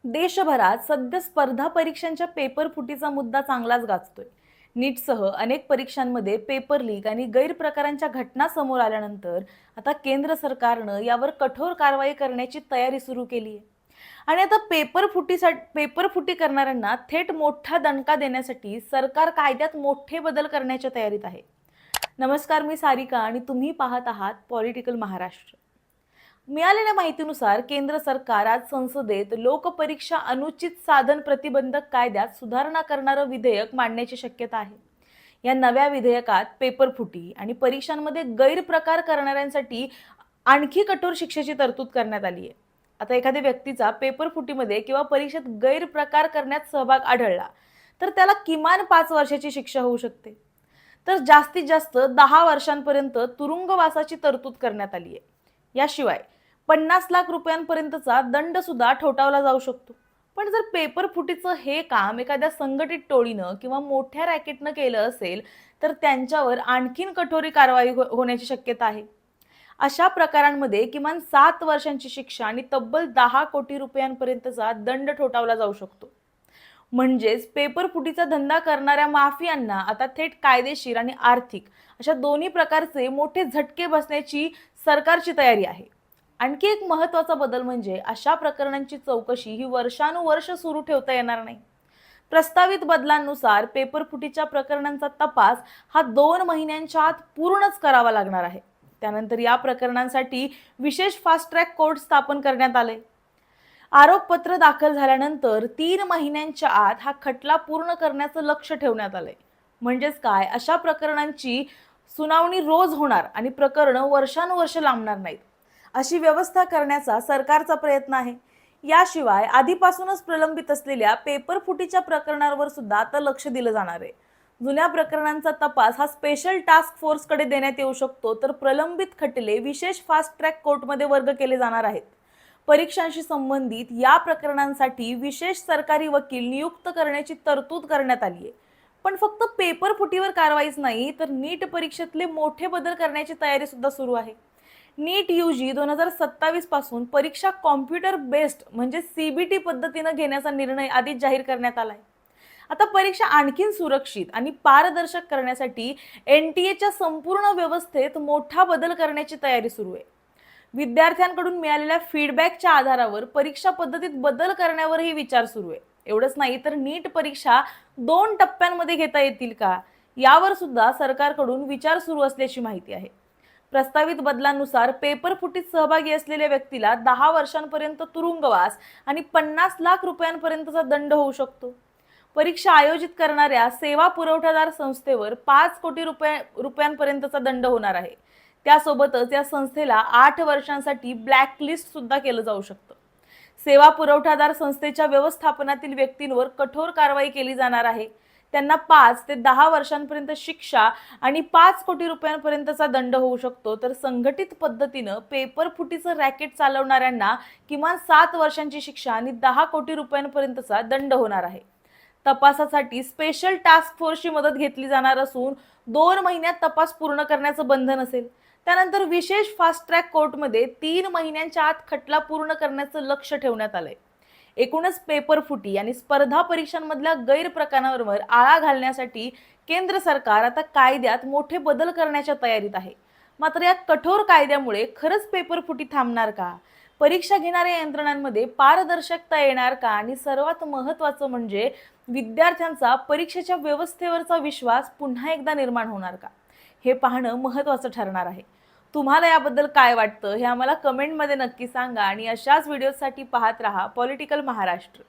देशभरात सध्या स्पर्धा परीक्षांच्या पेपर फुटीचा मुद्दा चांगलाच गाजतोय. नीटसह अनेक परीक्षांमध्ये पेपर लीक आणि गैरप्रकारांच्या घटना समोर आल्यानंतर आता केंद्र सरकारनं यावर कठोर कारवाई करण्याची तयारी सुरू केली आहे. आणि आता पेपर फुटी करणाऱ्यांना थेट मोठा दणका देण्यासाठी सरकार कायद्यात मोठे बदल करण्याच्या तयारीत आहे. नमस्कार, मी सारिका आणि तुम्ही पाहत आहात पॉलिटिकल महाराष्ट्र. मिळालेल्या माहितीनुसार केंद्र सरकार आज संसदेत लोकपरीक्षा अनुचित साधन प्रतिबंधक कायद्यात सुधारणा करणारं विधेयक मांडण्याची शक्यता आहे. या नव्या विधेयकात पेपर फुटी आणि परीक्षांमध्ये गैरप्रकार करणाऱ्यांसाठी आणखी कठोर शिक्षेची तरतूद करण्यात आली आहे. आता एखाद्या व्यक्तीचा पेपर फुटीमध्ये किंवा परीक्षेत गैरप्रकार करण्यात सहभाग आढळला तर त्याला किमान 5 वर्षाची शिक्षा होऊ शकते, तर जास्तीत जास्त 10 वर्षांपर्यंत तुरुंगवासाची तरतूद करण्यात आली आहे. याशिवाय 50 लाख रुपयांपर्यंतचा दंड सुद्धा ठोठावला जाऊ शकतो. पण जर पेपर फुटीचं हे काम एखाद्या संघटित टोळीनं किंवा मोठ्या रॅकेटनं केलं असेल तर त्यांच्यावर आणखीन कठोर कारवाई होण्याची शक्यता आहे. अशा प्रकारांमध्ये किमान 7 वर्षांची शिक्षा आणि तब्बल 10 कोटी रुपयांपर्यंतचा दंड ठोठावला जाऊ शकतो. म्हणजेच पेपर फुटीचा धंदा करणाऱ्या माफियांना आता थेट कायदेशीर आणि आर्थिक अशा दोन्ही प्रकारचे मोठे झटके बसण्याची सरकारची तयारी आहे. आणखी एक महत्त्वाचा बदल म्हणजे अशा प्रकरणांची चौकशी ही वर्षानुवर्ष सुरू ठेवता येणार नाही. प्रस्तावित बदलांनुसार पेपर फुटीच्या प्रकरणांचा तपास हा 2 महिन्यांच्या आत पूर्णच करावा लागणार आहे. त्यानंतर या प्रकरणांसाठी विशेष फास्ट ट्रॅक कोर्ट स्थापन करण्यात आले. आरोपपत्र दाखल झाल्यानंतर 3 महिन्यांच्या आत हा खटला पूर्ण करण्याचं लक्ष ठेवण्यात आलंय. म्हणजेच काय, अशा प्रकरणांची सुनावणी रोज होणार आणि प्रकरणं वर्षानुवर्ष लांबणार नाहीत, अशी व्यवस्था करण्याचा सरकारचा प्रयत्न आहे. याशिवाय आधीपासूनच प्रलंबित असलेल्या पेपर फुटीच्या प्रकरणांवर सुद्धा आता लक्ष दिलं जाणार आहे. जुन्या प्रकरणांचा तपास हा स्पेशल टास्क फोर्सकडे देण्यात येऊ शकतो, तर प्रलंबित खटले विशेष फास्ट ट्रॅक कोर्टमध्ये वर्ग केले जाणार आहेत. परीक्षांशी संबंधित या प्रकरणांसाठी विशेष सरकारी वकील नियुक्त करण्याची तरतूद करण्यात आली आहे. पण फक्त पेपर फुटीवर कारवाईच नाही, तर नीट परीक्षेतले मोठे बदल करण्याची तयारी सुद्धा सुरू आहे. नीट यूजी 2027 पासून परीक्षा कॉम्प्युटर बेस्ड म्हणजे CBT पद्धतीनं घेण्याचा निर्णय आधीच जाहीर करण्यात आलाय. आता परीक्षा आणखीन सुरक्षित आणि पारदर्शक करण्यासाठी NTAच्या संपूर्ण व्यवस्थेत मोठा बदल करण्याची तयारी सुरू आहे. विद्यार्थ्यांकडून मिळालेल्या फीडबॅकच्या आधारावर परीक्षा पद्धतीत बदल करण्यावरही विचार सुरू आहे. एवढंच नाही, तर नीट परीक्षा 2 टप्प्यांमध्ये घेता येतील का, यावर सुद्धा सरकारकडून विचार सुरू असल्याची माहिती आहे. प्रस्तावित बदलांनुसार पेपर फुटीत सहभागी असलेल्या व्यक्तीला 10 वर्षांपर्यंत तुरुंगवास आणि 50 लाख रुपयांपर्यंतचा दंड होऊ शकतो. परीक्षा आयोजित करणाऱ्या सेवा पुरवठादार संस्थेवर 5 कोटी रुपयांपर्यंतचा दंड होणार आहे. त्यासोबतच या संस्थेला 8 वर्षांसाठी ब्लॅकलिस्ट सुद्धा केलं जाऊ शकतं. सेवा पुरवठादार संस्थेच्या व्यवस्थापनातील व्यक्तींवर कठोर कारवाई केली जाणार आहे. त्यांना 5 ते 10 वर्षांपर्यंत शिक्षा आणि 5 कोटी रुपयांपर्यंतचा दंड होऊ शकतो, तर संघटित पद्धतीनं पेपर फुटीचं रॅकेट चालवणाऱ्यांना किमान 7 वर्षांची शिक्षा आणि 10 कोटी रुपयांपर्यंतचा दंड होणार आहे. तपासासाठी स्पेशल टास्क फोर्सची मदत घेतली जाणार असून 2 महिन्यात तपास पूर्ण करण्याचं बंधन असेल. त्यानंतर विशेष फास्ट ट्रॅक कोर्टमध्ये 3 महिन्यांच्या आत खटला पूर्ण करण्याचं लक्ष ठेवण्यात आलंय. एकूणच पेपर फुटी आणि स्पर्धा परीक्षांमधल्या गैरप्रकारांवर आळा घालण्यासाठी केंद्र सरकार आता कायद्यात मोठे बदल करण्याच्या तयारीत आहे. मात्र या कठोर कायद्यामुळे खरंच पेपर फुटी थांबणार का, परीक्षा घेणाऱ्या यंत्रणांमध्ये पारदर्शकता येणार का आणि सर्वात महत्त्वाचं म्हणजे विद्यार्थ्यांचा परीक्षेच्या व्यवस्थेवरचा विश्वास पुन्हा एकदा निर्माण होणार का, हे पाहणं महत्त्वाचं ठरणार आहे. तुम्हाला याबद्दल काय वाटतं हे आम्हाला कमेंटमध्ये नक्की सांगा आणि अशाच व्हिडिओसाठी पाहत रहा पॉलिटिकल महाराष्ट्र.